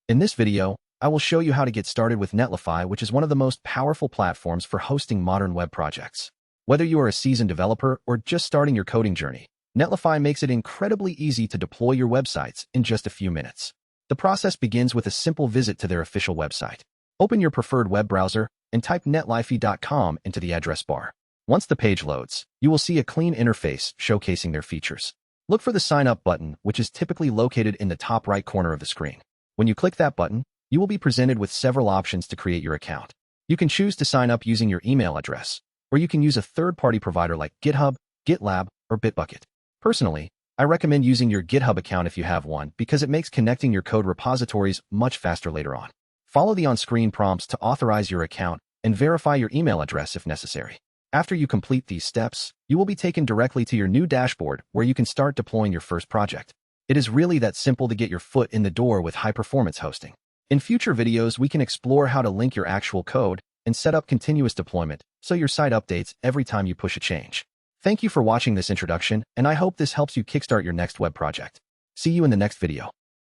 In this video, I will show you how to get started with Netlify, which is one of the most powerful platforms for hosting modern web projects. Whether you are a seasoned developer or just starting your coding journey, Netlify makes it incredibly easy to deploy your websites in just a few minutes. The process begins with a simple visit to their official website. Open your preferred web browser and type netlify.com into the address bar. Once the page loads, you will see a clean interface showcasing their features. Look for the Sign Up button, which is typically located in the top right corner of the screen. When you click that button, you will be presented with several options to create your account. You can choose to sign up using your email address, or you can use a third-party provider like GitHub, GitLab, or Bitbucket. Personally, I recommend using your GitHub account if you have one because it makes connecting your code repositories much faster later on. Follow the on-screen prompts to authorize your account and verify your email address if necessary. After you complete these steps, you will be taken directly to your new dashboard where you can start deploying your first project. It is really that simple to get your foot in the door with high-performance hosting. In future videos, we can explore how to link your actual code and set up continuous deployment so your site updates every time you push a change. Thank you for watching this introduction, and I hope this helps you kickstart your next web project. See you in the next video.